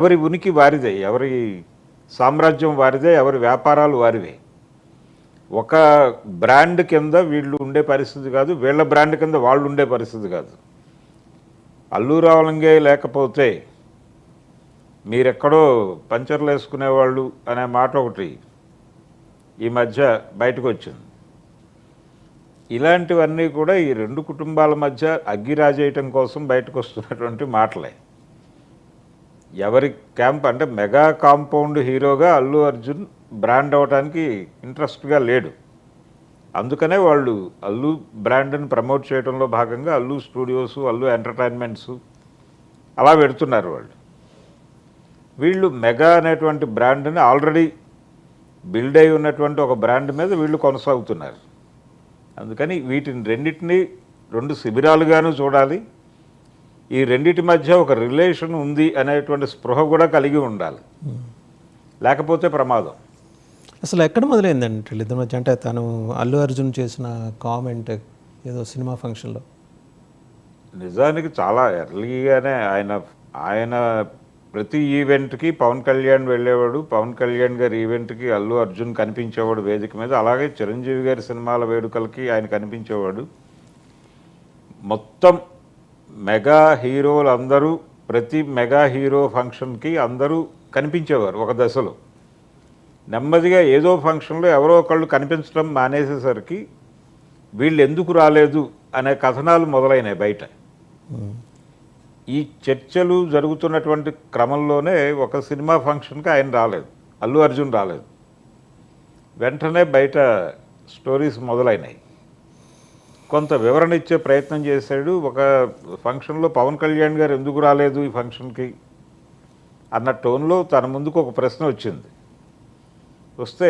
ఎవరి ఉనికి వారిదే, ఎవరి సామ్రాజ్యం వారిదే, ఎవరి వ్యాపారాలు వారివే. ఒక బ్రాండ్ కింద వీళ్ళు ఉండే పరిస్థితి కాదు, వీళ్ళ బ్రాండ్ కింద వాళ్ళు ఉండే పరిస్థితి కాదు. అల్లు రామలింగే లేకపోతే మీరెక్కడో పంచర్లు వేసుకునేవాళ్ళు అనే మాట ఒకటి ఈ మధ్య బయటకు వచ్చింది. ఇలాంటివన్నీ కూడా ఈ రెండు కుటుంబాల మధ్య అగ్గిరాజేయటం కోసం బయటకు వస్తున్నటువంటి మాటలే. ఎవరి క్యాంప్ అంటే మెగా కాంపౌండ్ హీరోగా అల్లు అర్జున్ బ్రాండ్ అవ్వడానికి ఇంట్రెస్ట్గా లేడు. అందుకనే వాళ్ళు అల్లు బ్రాండ్ని ప్రమోట్ చేయడంలో భాగంగా అల్లు స్టూడియోస్, అల్లు ఎంటర్టైన్మెంట్స్ అలా పెడుతున్నారు వాళ్ళు. వీళ్ళు మెగా అనేటువంటి బ్రాండ్ని ఆల్రెడీ బిల్డ్ అయి ఉన్నటువంటి ఒక బ్రాండ్ మీద వీళ్ళు కొనసాగుతున్నారు. అందుకని వీటిని రెండింటినీ రెండు శిబిరాలుగాను చూడాలి. ఈ రెండిటి మధ్య ఒక రిలేషన్ ఉంది అనేటువంటి స్పృహ కూడా కలిగి ఉండాలి, లేకపోతే ప్రమాదం. అసలు ఎక్కడ మొదలైందండి ఇద్దరి మధ్య? అంటే తను అల్లు అర్జున్ చేసిన కామెంట్ ఏదో సినిమా ఫంక్షన్లో నిజానికి చాలా ఎర్లీగానే ఆయన ప్రతి ఈవెంట్కి పవన్ కళ్యాణ్ వెళ్ళేవాడు. పవన్ కళ్యాణ్ గారి ఈవెంట్కి అల్లు అర్జున్ కనిపించేవాడు వేదిక మీద. అలాగే చిరంజీవి గారి సినిమాల వేడుకలకి ఆయన కనిపించేవాడు. మొత్తం మెగా హీరోలు అందరూ ప్రతి మెగా హీరో ఫంక్షన్కి అందరూ కనిపించేవారు ఒక దశలో. నెమ్మదిగా ఏదో ఫంక్షన్లో ఎవరో ఒకళ్ళు కనిపించడం మానేసేసరికి వీళ్ళు ఎందుకు రాలేదు అనే కథనాలు మొదలైనాయి బయట. ఈ చర్చలు జరుగుతున్నటువంటి క్రమంలోనే ఒక సినిమా ఫంక్షన్కి ఆయన రాలేదు, అల్లు అర్జున్ రాలేదు. వెంటనే బయట స్టోరీస్ మొదలైనాయి. కొంత వివరణ ఇచ్చే ప్రయత్నం చేశాడు. ఒక ఫంక్షన్లో పవన్ కళ్యాణ్ గారు ఎందుకు రాలేదు ఈ ఫంక్షన్కి అన్న టోన్లో తన ముందుకు ఒక ప్రశ్న వచ్చింది. వస్తే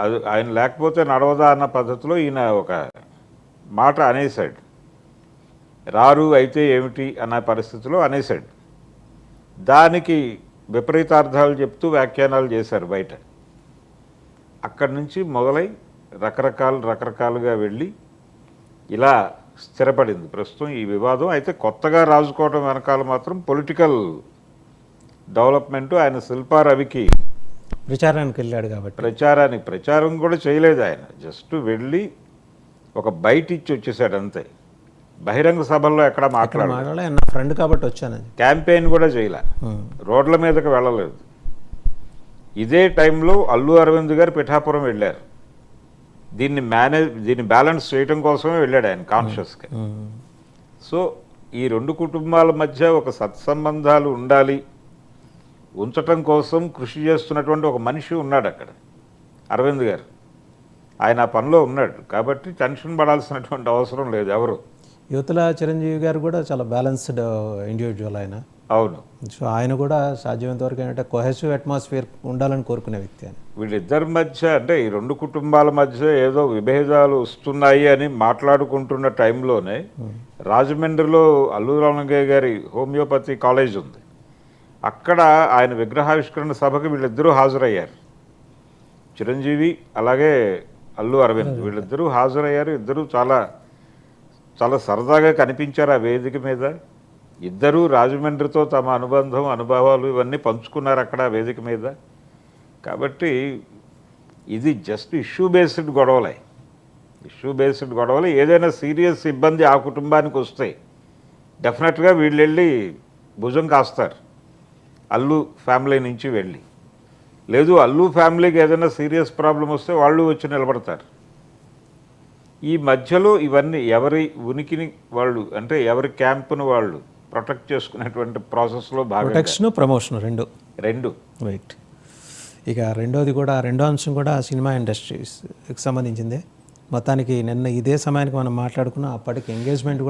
అది ఆయన లేకపోతే నడవదా అన్న పద్ధతిలో ఈయన ఒక మాట అనేశాడు. రారు అయితే ఏమిటి అన్న పరిస్థితిలో అనేశాడు. దానికి విపరీతార్థాలు చెప్తూ వ్యాఖ్యానాలు చేశారు బయట. అక్కడి నుంచి మొదలై రకరకాలుగా వెళ్ళి ఇలా స్థిరపడింది ప్రస్తుతం ఈ వివాదం. అయితే కొత్తగా రాజుకోవడం వెనకాల మాత్రం పొలిటికల్ డెవలప్మెంటు. ఆయన శిల్పా రవికి ప్రచారానికి వెళ్ళాడు కాబట్టి ప్రచారం కూడా చేయలేదు. ఆయన జస్ట్ వెళ్ళి ఒక బయట ఇచ్చి వచ్చేసాడు అంతే. బహిరంగ సభల్లో ఎక్కడ మాట్లాడాలి, నా ఫ్రెండ్ కాబట్టి వచ్చాను. క్యాంపెయిన్ కూడా చేయలే, రోడ్ల మీదకి వెళ్ళలేదు. ఇదే టైంలో అల్లు అరవింద్ గారు పిఠాపురం వెళ్ళారు. దీన్ని బ్యాలెన్స్ చేయడం కోసమే వెళ్ళాడు ఆయన కాన్షియస్గా. సో ఈ రెండు కుటుంబాల మధ్య ఒక సత్సంబంధాలు ఉండాలి, ఉంచటం కోసం కృషి చేస్తున్నటువంటి ఒక మనిషి ఉన్నాడు అక్కడ, అరవింద్ గారు. ఆయన ఆ పనిలో ఉన్నాడు కాబట్టి టెన్షన్ పడాల్సినటువంటి అవసరం లేదు ఎవరు. యువతల చిరంజీవి గారు కూడా చాలా బ్యాలెన్స్డ్ ఇండివిజువల్ ఆయన. అవును. సో ఆయన కూడా సాధ్యమైనంత వరకు ఏంటంటే కొహెసివ్ అట్మాస్ఫియర్ ఉండాలని కోరుకునే వ్యక్తి అని. వీళ్ళిద్దరి మధ్య అంటే ఈ రెండు కుటుంబాల మధ్య ఏదో విభేదాలు వస్తున్నాయి అని మాట్లాడుకుంటున్న టైంలోనే రాజమండ్రిలో అల్లు రామలింగయ్య గారి హోమియోపతి కాలేజ్ ఉంది. అక్కడ ఆయన విగ్రహావిష్కరణ సభకి వీళ్ళిద్దరూ హాజరయ్యారు. చిరంజీవి అలాగే అల్లు అరవింద్ వీళ్ళిద్దరూ హాజరయ్యారు. ఇద్దరూ చాలా చాలా సరదాగా కనిపించారు ఆ వేదిక మీద. ఇద్దరూ రాజమండ్రితో తమ అనుబంధం, అనుభవాలు ఇవన్నీ పంచుకున్నారు అక్కడ ఆ వేదిక మీద. కాబట్టి ఇది జస్ట్ ఇష్యూ బేస్డ్ గొడవలే. ఏదైనా సీరియస్ ఇబ్బంది ఆ కుటుంబానికి వస్తే డెఫినెట్గా వీళ్ళు వెళ్ళి భుజం కాస్తారు అల్లు ఫ్యామిలీ నుంచి వెళ్ళి. లేదు అల్లు ఫ్యామిలీకి ఏదైనా సీరియస్ ప్రాబ్లం వస్తే వాళ్ళు వచ్చి నిలబడతారు. ఈ మధ్యలో ఇవన్నీ ఎవరి ఉనికిని వాళ్ళు అంటే ఎవరి క్యాంపును వాళ్ళు ప్రొటెక్ట్ చేసుకునేటువంటి ప్రాసెస్లో భాగంగా ప్రొటెక్షన్, ప్రమోషన్ రెండు రైట్. ఇక రెండో అంశం కూడా సినిమా ఇండస్ట్రీస్కి సంబంధించిందే. మొత్తానికి నిన్న ఇదే సమయానికి మనం మాట్లాడుకున్నాం. అప్పటికి ఎంగేజ్మెంట్ కూడా